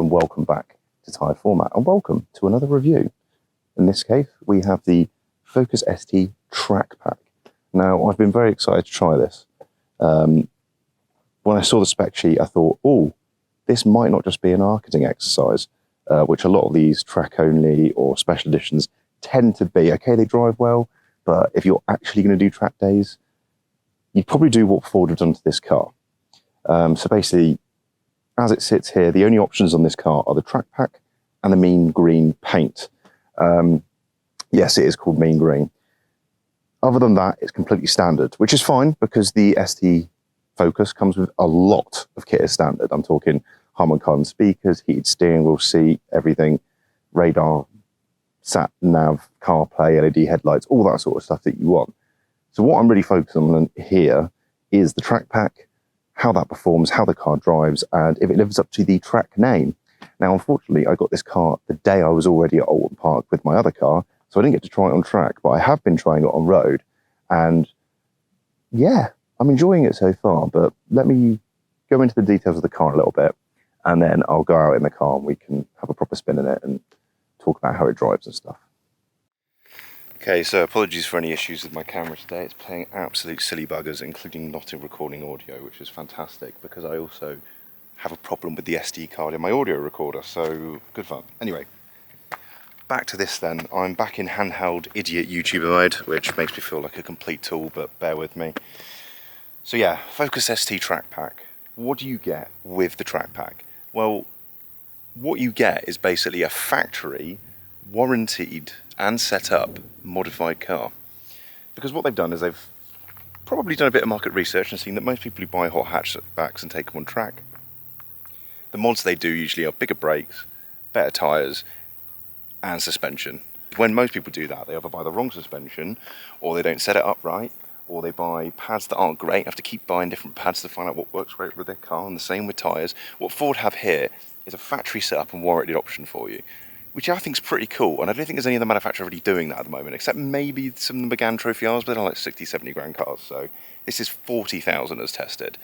and welcome back to Tyre Format, and welcome to another review. In this case, we have the Focus ST Track Pack. Now, I've been very excited to try this. When I saw the spec sheet, I thought, oh, this might not just be an marketing exercise, which a lot of these track-only or special editions tend to be. Okay, they drive well, but if you're actually going to do track days, you'd probably do what Ford have done to this car. So basically, as it sits here, the only options on this car are the track pack and the mean green paint. Yes, it is called mean green. Other than that, it's completely standard, which is fine because the ST Focus comes with a lot of kit as standard. I'm talking Harman Kardon speakers, heated steering wheel seat, everything, radar, sat nav, CarPlay, LED headlights, all that sort of stuff that you want. So what I'm really focusing on here is the track pack, how that performs, how the car drives, and if it lives up to the track name. Now, unfortunately, I got this car the day I was already at Alton Park with my other car, so I didn't get to try it on track, but I have been trying it on road, and yeah, I'm enjoying it so far. But let me go into the details of the car a little bit, and then I'll go out in the car and we can have a proper spin in it and talk about how it drives and stuff. Okay, so apologies for any issues with my camera today. It's playing absolute silly buggers, including not recording audio, which is fantastic because I also have a problem with the SD card in my audio recorder, so good fun. Anyway, back to this then. I'm back in handheld idiot YouTuber mode, which makes me feel like a complete tool, but bear with me. So yeah, Focus ST Track Pack. What do you get with the Track Pack? Well, what you get is basically a factory warranted and set up modified car, because what they've done is they've probably done a bit of market research and seen that most people who buy hot hatchbacks and take them on track, the mods they do usually are bigger brakes, better tyres and suspension. When most people do that, they either buy the wrong suspension, or they don't set it up right, or they buy pads that aren't great, have to keep buying different pads to find out what works great with their car, and the same with tyres. What Ford have here is a factory set up and warranted option for you, which I think is pretty cool, and I don't think there's any other manufacturer really doing that at the moment, except maybe some of the Megane Trophy Rs, but they're like 60, 70 grand cars, so this is 40,000 as tested,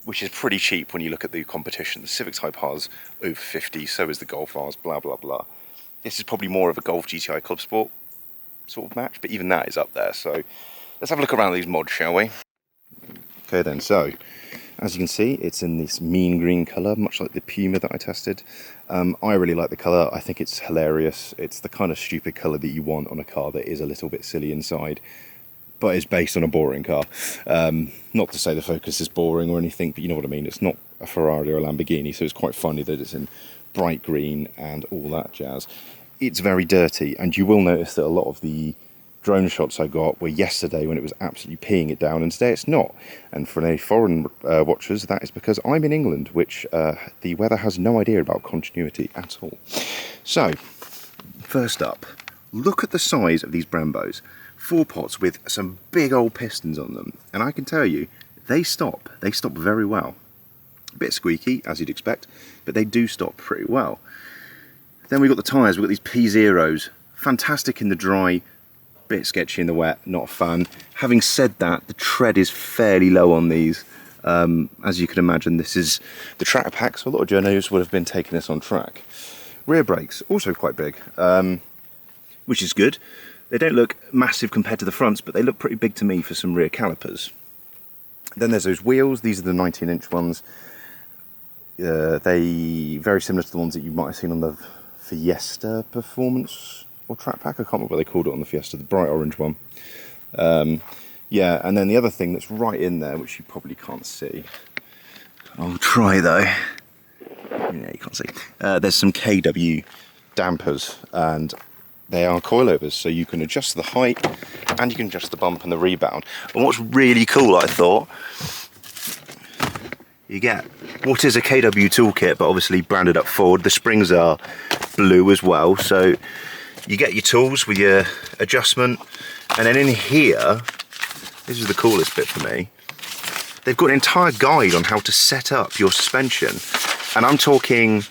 which is pretty cheap when you look at the competition. The Civic Type R's over 50, so is the Golf R's, blah, blah, blah. This is probably more of a Golf GTI Club Sport sort of match, but even that is up there, so let's have a look around these mods, shall we? Okay then, so as you can see, it's in this mean green colour, much like the Puma that I tested. I really like the colour. I think it's hilarious. It's the kind of stupid colour that you want on a car that is a little bit silly inside, but is based on a boring car. Not to say the Focus is boring or anything, but you know what I mean. It's not a Ferrari or a Lamborghini, so it's quite funny that it's in bright green and all that jazz. It's very dirty, and you will notice that a lot of the drone shots I got were yesterday when it was absolutely peeing it down, and today it's not. And for any foreign watchers, that is because I'm in England, which the weather has no idea about continuity at all. So, first up, look at the size of these Brembos. 4 pots with some big old pistons on them, and I can tell you, they stop very well. A bit squeaky, as you'd expect, but they do stop pretty well. Then we've got the tyres. We've got these P0s, fantastic in the dry, bit sketchy in the wet, not a fan. Having said that, the tread is fairly low on these. As you can imagine, this is the track pack, so a lot of journos would have been taking this on track. Rear brakes, also quite big, which is good. They don't look massive compared to the fronts, but they look pretty big to me for some rear calipers. Then there's those wheels. These are the 19-inch ones. They very similar to the ones that you might have seen on the Fiesta Performance or Track Pack. I can't remember what they called it on the Fiesta, the bright orange one. Yeah, and then the other thing that's right in there, which you probably can't see, I'll try though. Yeah, you can't see. There's some KW dampers, and they are coilovers, so you can adjust the height and you can adjust the bump and the rebound. And what's really cool, I thought, you get what is a KW toolkit, but obviously branded up Ford. The springs are blue as well, so you get your tools with your adjustment, and then in here, this is the coolest bit for me, they've got an entire guide on how to set up your suspension. And I'm talking,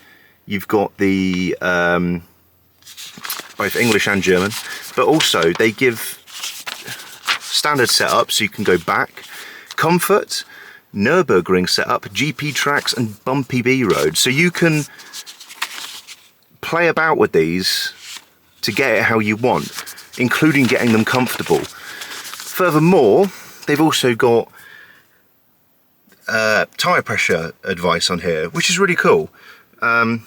you've got the both English and German, but also they give standard setup so you can go back, comfort, Nürburgring setup, GP tracks and bumpy B roads, so you can play about with these to get it how you want, including getting them comfortable. Furthermore, they've also got tyre pressure advice on here, which is really cool. And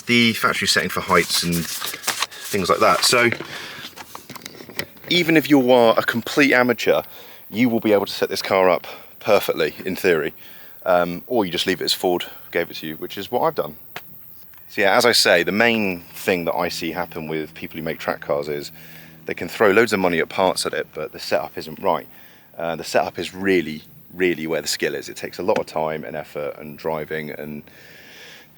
the factory setting for heights and things like that. So even if you are a complete amateur, you will be able to set this car up perfectly, in theory. Or you just leave it as Ford gave it to you, which is what I've done. So yeah, as I say, the main thing that I see happen with people who make track cars is they can throw loads of money at parts at it, but the setup isn't right. The setup is really where the skill is. It takes a lot of time and effort and driving and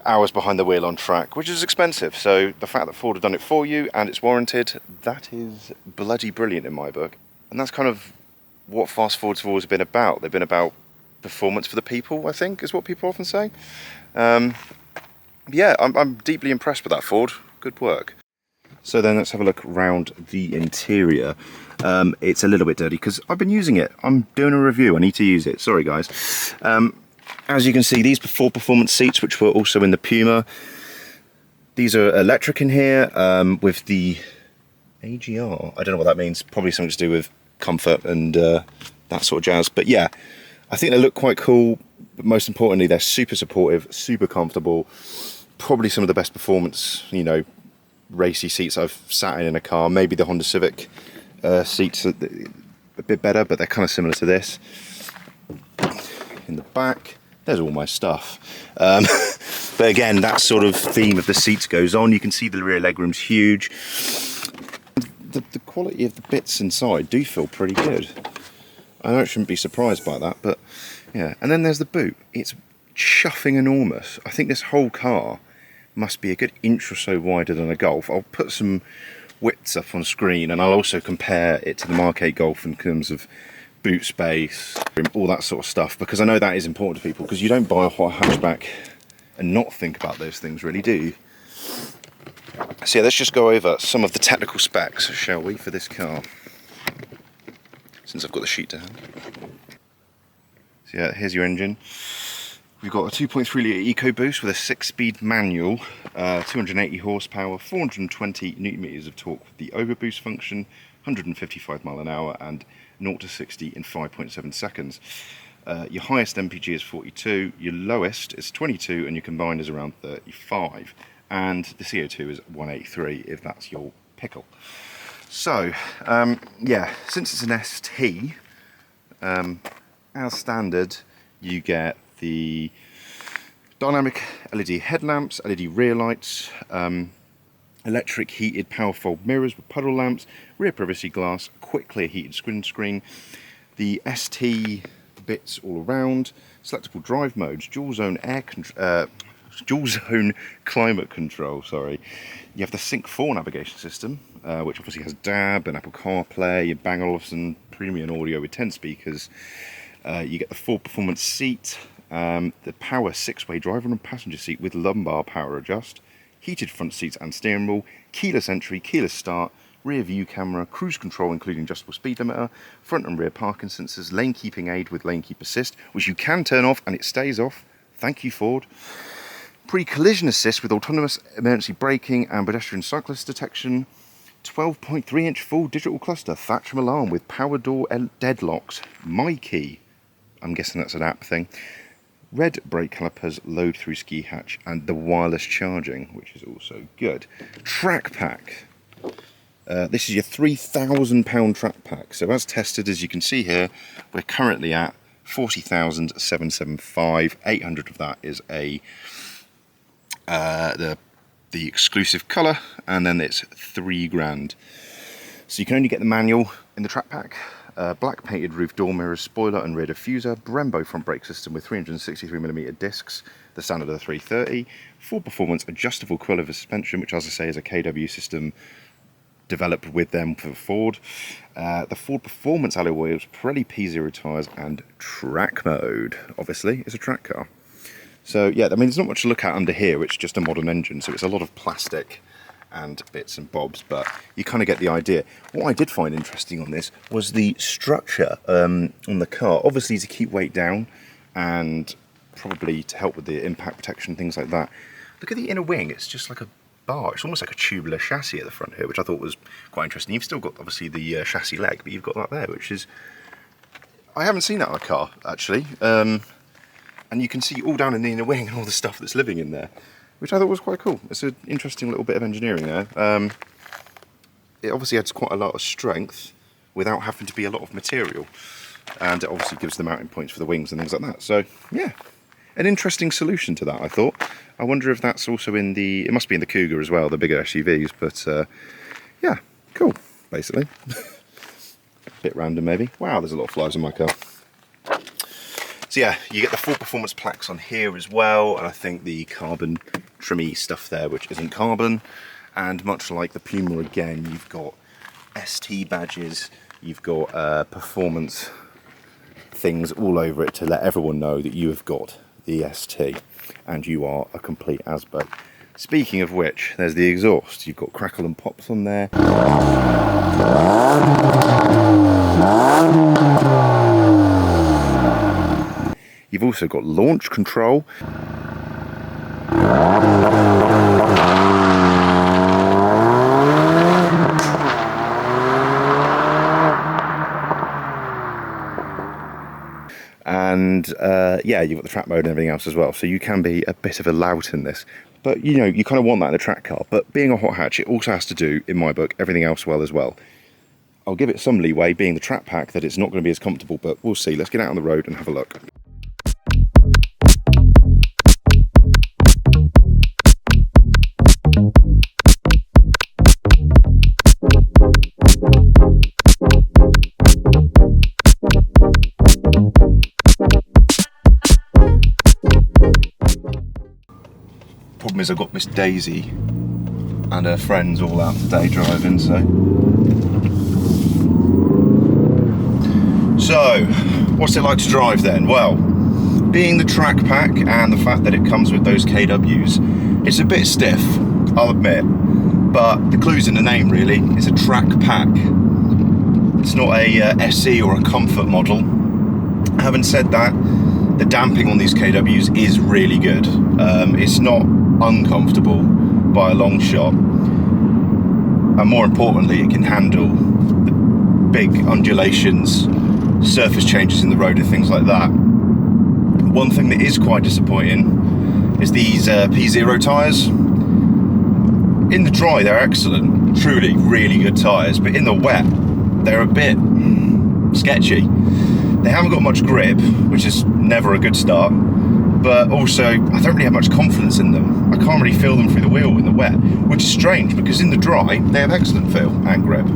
hours behind the wheel on track, which is expensive. So the fact that Ford have done it for you and it's warranted, that is bloody brilliant in my book. And that's kind of what fast forwards have always been about. They've been about performance for the people, I think, is what people often say. Yeah, I'm deeply impressed with that Ford. Good work. So then let's have a look around the interior. It's a little bit dirty because I've been using it. I'm doing a review. I need to use it. Sorry, guys. As you can see, these 4 performance seats, which were also in the Puma. These are electric in here with the AGR. I don't know what that means. Probably something to do with comfort and that sort of jazz. But yeah, I think they look quite cool. But most importantly, they're super supportive, super comfortable. Probably some of the best performance, you know, racy seats I've sat in a car. Maybe the Honda Civic seats are a bit better, but they're kind of similar to this. In the back, there's all my stuff. But again, that sort of theme of the seats goes on. You can see the rear legroom's huge. The quality of the bits inside do feel pretty good. I know I shouldn't be surprised by that, but yeah. And then there's the boot. It's chuffing enormous. I think this whole car must be a good inch or so wider than a Golf. I'll put some widths up on screen, and I'll also compare it to the Mark 8 Golf in terms of boot space, all that sort of stuff, because I know that is important to people, because you don't buy a hatchback and not think about those things, really, do you? So yeah, let's just go over some of the technical specs, shall we, for this car, since I've got the sheet to hand. So yeah, here's your engine. We've got a 2.3 litre EcoBoost with a 6-speed manual, 280 horsepower, 420 newton meters of torque with the overboost function, 155 mile an hour, and 0 to 60 in 5.7 seconds. Your highest MPG is 42, your lowest is 22, and your combined is around 35. And the CO2 is 183 if that's your pickle. So, yeah, since it's an ST, as standard, you get the dynamic LED headlamps, LED rear lights, electric heated power fold mirrors with puddle lamps, rear privacy glass, quick clear heated screen, the ST bits all around, selectable drive modes, dual zone climate control, sorry. You have the Sync 4 navigation system, which obviously has DAB and Apple CarPlay, Bang Olufsen premium audio with 10 speakers. You get the full performance seat, the power 6-way driver and passenger seat with lumbar power adjust, heated front seats and steering wheel, keyless entry, keyless start, rear view camera, cruise control including adjustable speed limiter, front and rear parking sensors, lane keeping aid with lane keep assist, which you can turn off and it stays off. Thank you, Ford. Pre-collision assist with autonomous emergency braking and pedestrian cyclist detection, 12.3-inch full digital cluster, Thatcham alarm with power door deadlocks, My Key, I'm guessing that's an app thing, red brake calipers, load through ski hatch, and the wireless charging, which is also good. Track pack. This is your £3,000 track pack. So as tested, as you can see here, we're currently at 40,775. 800 of that is a the exclusive colour, and then it's £3,000. So you can only get the manual in the track pack. Black painted roof door mirrors, spoiler and rear diffuser, Brembo front brake system with 363mm discs, the standard of the 330, full performance adjustable coilover suspension, which as I say is a KW system developed with them for Ford. The Ford Performance alloy wheels, Pirelli P0 tyres, and track mode. Obviously, it's a track car. So yeah, I mean, there's not much to look at under here. It's just a modern engine, so it's a lot of plastic and bits and bobs, but you kind of get the idea. What I did find interesting on this was the structure on the car. Obviously to keep weight down and probably to help with the impact protection, things like that. look at the inner wing, it's just like a bar. It's almost like a tubular chassis at the front here, which I thought was quite interesting. You've still got obviously the chassis leg, but you've got that there, which is, I haven't seen that on a car actually. And you can see all down in the inner wing and all the stuff that's living in there, which I thought was quite cool. It's an interesting little bit of engineering there. It obviously adds quite a lot of strength without having to be a lot of material, and it obviously gives the mounting points for the wings and things like that. So yeah, an interesting solution to that, I thought. I wonder if that's also in the, it must be in the Cougar as well, the bigger SUVs, but yeah, cool, basically. Bit random maybe. Wow, there's a lot of flies on my car. So yeah, you get the full performance plaques on here as well, and I think the carbon trimmy stuff there, which isn't carbon. And much like the Puma again, you've got ST badges, you've got performance things all over it to let everyone know that you have got the ST and you are a complete Asbo. Speaking of which, there's the exhaust. You've got crackle and pops on there. You've also got launch control. And yeah, you've got the track mode and everything else as well, so you can be a bit of a lout in this, but you know, you kind of want that in a track car. But being a hot hatch, it also has to do, in my book, everything else well as well. I'll give it some leeway, being the track pack, that it's not going to be as comfortable, but we'll see. Let's get out on the road and have a look. Problem is, I've got Miss Daisy and her friends all out today driving, so what's it like to drive then? Well, being the track pack and the fact that it comes with those KWs, it's a bit stiff, I'll admit, but the clue's in the name really. It's a track pack. It's not a SE or a comfort model. Having said that, the damping on these KWs is really good. It's not uncomfortable by a long shot, and more importantly, it can handle the big undulations, surface changes in the road and things like that. One thing that is quite disappointing is these P0 tyres. In the dry they're excellent, truly really good tyres, but in the wet they're a bit sketchy. They haven't got much grip, which is never a good start, but also I don't really have much confidence in them. I can't really feel them through the wheel in the wet, which is strange because in the dry they have excellent feel and grip.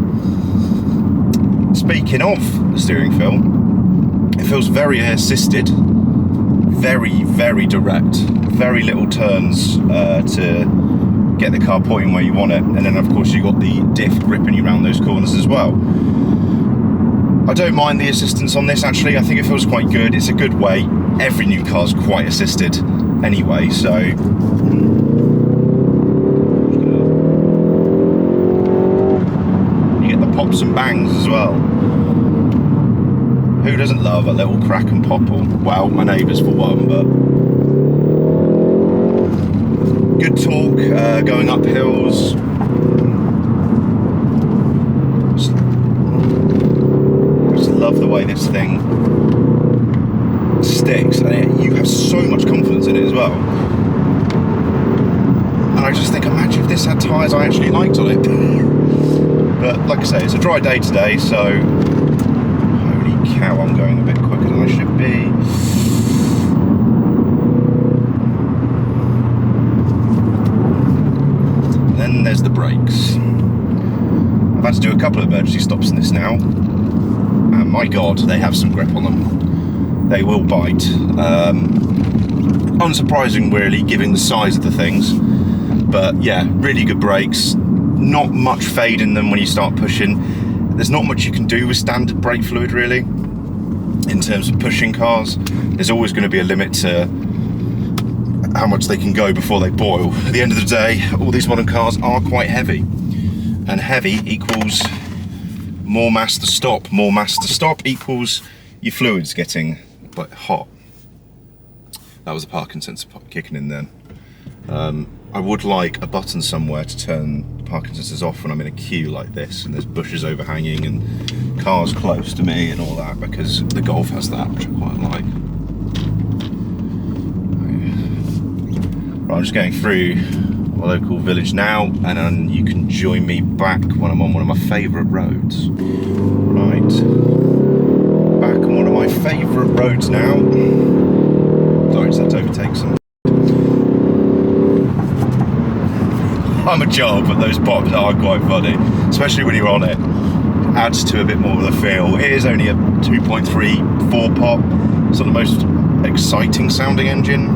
Speaking of the steering feel, it feels very assisted, very, very direct, very little turns to get the car pointing where you want it, and then of course you've got the diff gripping you around those corners as well. I don't mind the assistance on this actually. I think it feels quite good. It's a good weight. Every new car's quite assisted anyway, so you get the pops and bangs as well. Who doesn't love a little crack and popple? Well, my neighbours for one, but good torque going up hills. Love the way this thing sticks, and you have so much confidence in it as well. And I just think, imagine if this had tyres I actually liked on it. But like I say, it's a dry day today, so holy cow, I'm going a bit quicker than I should be. Then there's the brakes. I've had to do a couple of emergency stops in this now. And my God, they have some grip on them. They will bite. Unsurprising really, given the size of the things. But yeah, really good brakes. Not much fade in them when you start pushing. There's not much you can do with standard brake fluid really, in terms of pushing cars. There's always going to be a limit to how much they can go before they boil. At the end of the day, all these modern cars are quite heavy. And heavy equals more mass to stop. More mass to stop equals your fluids getting quite hot. That was a parking sensor kicking in then. I would like a button somewhere to turn the parking sensors off when I'm in a queue like this and there's bushes overhanging and cars close to me and all that, because the Golf has that, which I quite like. Right, I'm just going through a local village now, and then you can join me back when I'm on one of my favourite roads. Right, back on one of my favourite roads now. Sorry, just had to overtake some. I'm a jar, but those pops are quite funny, especially when you're on it. Adds to a bit more of the feel. It is only a 2.34 pop. It's not the most exciting sounding engine,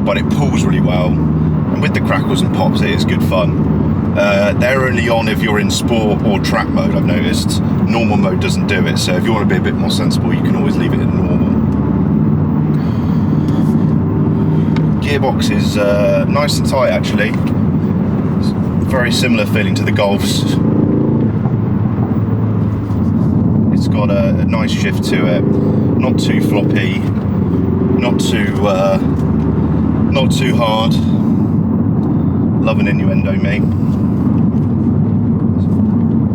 but it pulls really well. And with the crackles and pops, it is good fun. They're only on if you're in sport or track mode, I've noticed. Normal mode doesn't do it, so if you want to be a bit more sensible, you can always leave it in normal. Gearbox is nice and tight actually. It's very similar feeling to the Golf's. It's got a nice shift to it, not too floppy, not too hard. Love an innuendo, mate.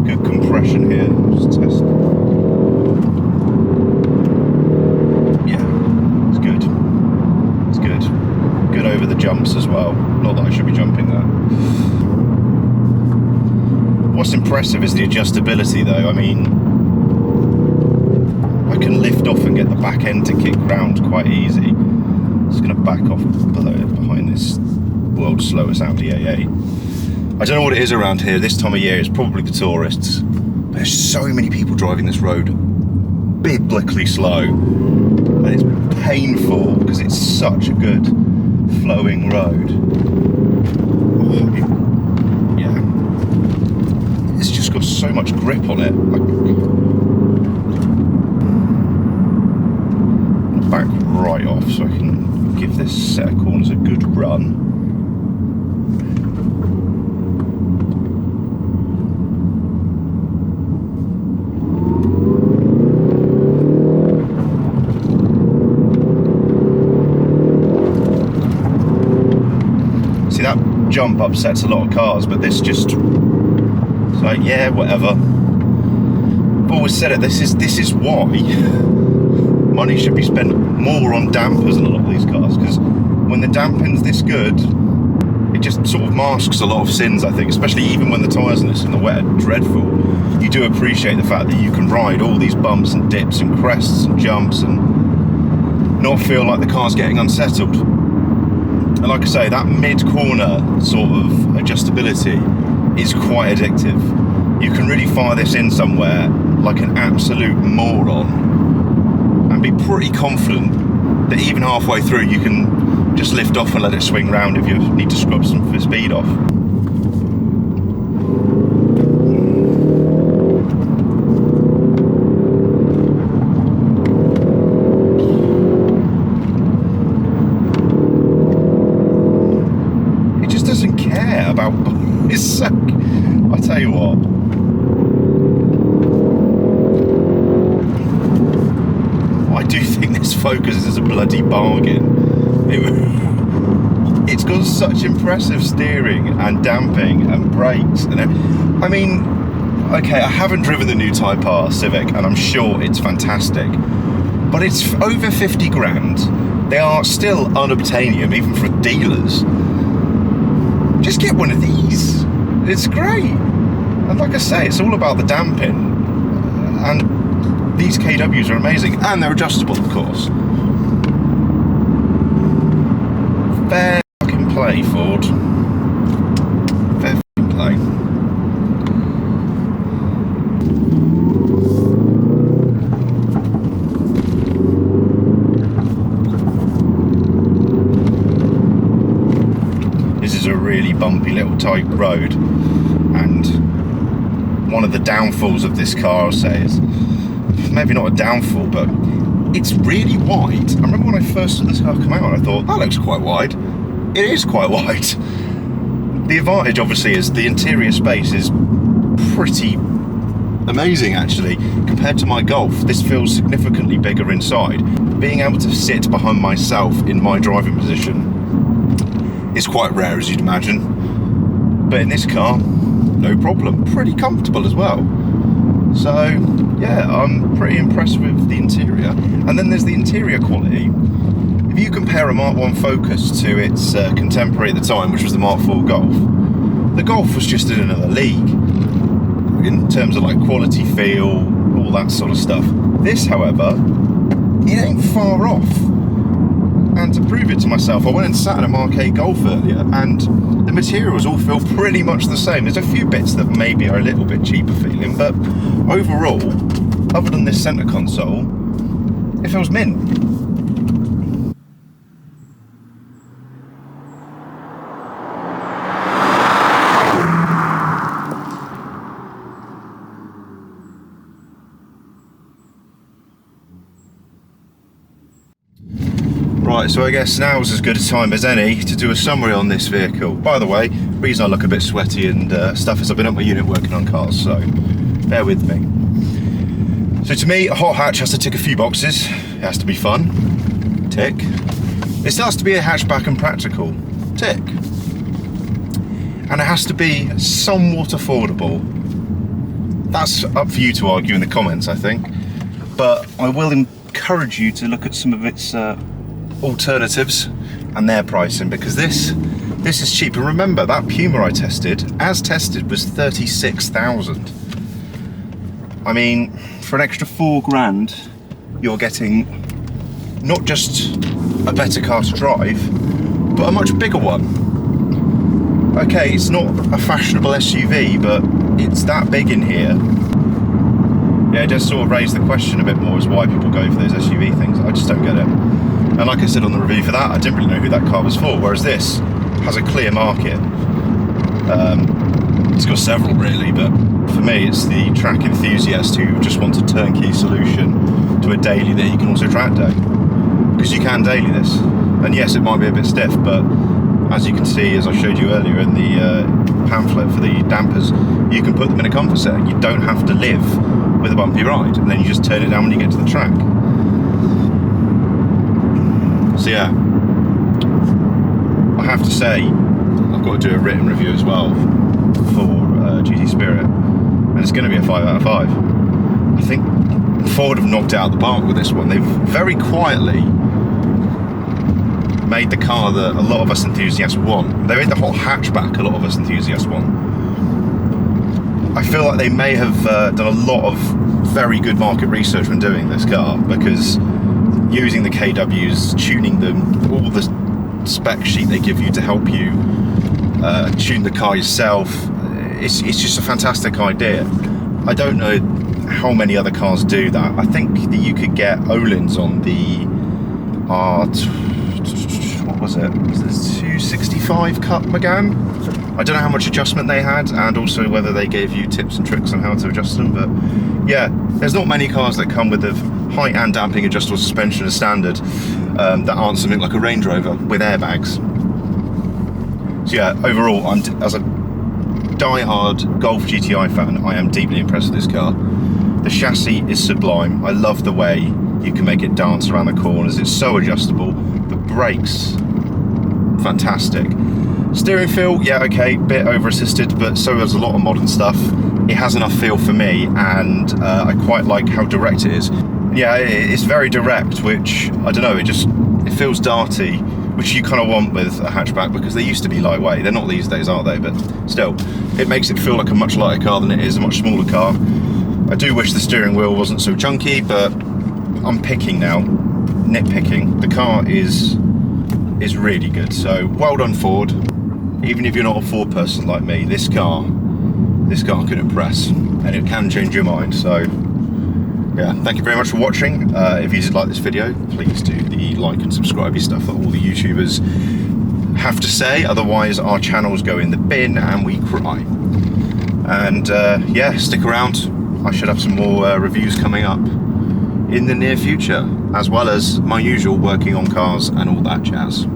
Good compression here. Just test. Yeah, it's good. It's good. Good over the jumps as well. Not that I should be jumping there. What's impressive is the adjustability though. I mean, I can lift off and get the back end to kick round quite easy. Just going to back off behind this world's slowest Audi A8. I don't know what it is around here this time of year. It's probably the tourists. There's so many people driving this road biblically slow, and it's painful because it's such a good flowing road. Yeah, it's just got so much grip on it. I'll back right off so I can give this set of corners a good run. See, that jump upsets a lot of cars, but this just, it's like, yeah, whatever. I've always said it, this is why money should be spent more on dampers in a lot of these cars, because when the damping's this good, it just sort of masks a lot of sins, I think, especially even when the tyres in this in the wet are dreadful. You do appreciate the fact that you can ride all these bumps and dips and crests and jumps and not feel like the car's getting unsettled. And like I say, that mid-corner sort of adjustability is quite addictive. You can really fire this in somewhere like an absolute moron and be pretty confident that even halfway through you can just lift off and let it swing round if you need to scrub some speed off. It just doesn't care about... It's so... I tell you what. I do think this Focus is a bloody bargain. It's got such impressive steering and damping and brakes and everything. I mean, okay, I haven't driven the new Type R Civic and I'm sure it's fantastic, but it's over 50 grand. They are still unobtainium even for dealers. Just get one of these. It's great. And like I say, it's all about the damping, and these KWs are amazing, and they're adjustable, of course. Fair fucking play, Ford. Fair fucking play. This is a really bumpy little tight road, and one of the downfalls of this car, I'll say, is maybe not a downfall, but it's really wide. I remember when I first saw this car come out, I thought, that looks quite wide. It is quite wide. The advantage, obviously, is the interior space is pretty amazing, actually. Compared to my Golf, this feels significantly bigger inside. Being able to sit behind myself in my driving position is quite rare, as you'd imagine. But in this car, no problem. Pretty comfortable as well. So yeah, I'm pretty impressed with the interior. And then there's the interior quality. If you compare a Mark 1 Focus to its contemporary at the time, which was the Mark 4 Golf, the Golf was just in another league in terms of like quality, feel, all that sort of stuff. This, however, it ain't far off. And to prove it to myself, I went and sat in a Mark 8 Golf earlier, and the materials all feel pretty much the same. There's a few bits that maybe are a little bit cheaper feeling, but overall, other than this centre console, it feels mint. Right, so I guess now's as good a time as any to do a summary on this vehicle. By the way, the reason I look a bit sweaty and stuff is I've been up my unit working on cars, so bear with me. So to me, a hot hatch has to tick a few boxes. It has to be fun, tick. It starts to be a hatchback and practical, tick. And it has to be somewhat affordable. That's up for you to argue in the comments, I think. But I will encourage you to look at some of its alternatives and their pricing, because this is cheap. And remember, that Puma I tested, as tested, was 36,000. I mean, for an extra £4 you're getting not just a better car to drive, but a much bigger one. Okay, it's not a fashionable SUV, but it's that big in here. Yeah, it does sort of raise the question a bit more as why people go for those SUV things. I just don't get it. And like I said on the review for that, I didn't really know who that car was for, whereas this has a clear market. It's got several really, but for me it's the track enthusiast who just wants a turnkey solution to a daily that you can also track day. Because you can daily this. And yes, it might be a bit stiff, but as you can see, as I showed you earlier in the pamphlet for the dampers, you can put them in a comfort setting. You don't have to live with a bumpy ride, and then you just turn it down when you get to the track. So yeah, I have to say, I've got to do a written review as well for GT Spirit, and it's going to be a 5 out of 5. I think Ford have knocked it out of the park with this one. They've very quietly made the car that a lot of us enthusiasts want. They made the whole hatchback a lot of us enthusiasts want. I feel like they may have done a lot of very good market research when doing this car, because using the KWs, tuning them, all the spec sheet they give you to help you tune the car yourself, it's just a fantastic idea. I don't know how many other cars do that. I think that you could get Öhlins on the what was it? Was it 265 Cup Megane? I don't know how much adjustment they had, and also whether they gave you tips and tricks on how to adjust them, but yeah, there's not many cars that come with the height and damping adjustable suspension as standard that aren't something like a Range Rover with airbags. So yeah, overall, as a die-hard Golf GTI fan, I am deeply impressed with this car. The chassis is sublime. I love the way you can make it dance around the corners. It's so adjustable. The brakes, fantastic. Steering feel, yeah, okay, bit over-assisted, but so does a lot of modern stuff. It has enough feel for me, and I quite like how direct it is. Yeah, it's very direct, which, I don't know, it feels darty, which you kind of want with a hatchback, because they used to be lightweight. They're not these days, are they? But still, it makes it feel like a much lighter car than it is, a much smaller car. I do wish the steering wheel wasn't so chunky, but I'm picking now, nitpicking. The car is really good, so well done Ford. Even if you're not a Ford person like me, this car can impress, and it can change your mind. So yeah, thank you very much for watching. If you did like this video, please do the like and subscribe stuff that all the YouTubers have to say, otherwise our channels go in the bin and we cry. And yeah, stick around. I should have some more reviews coming up in the near future, as well as my usual working on cars and all that jazz.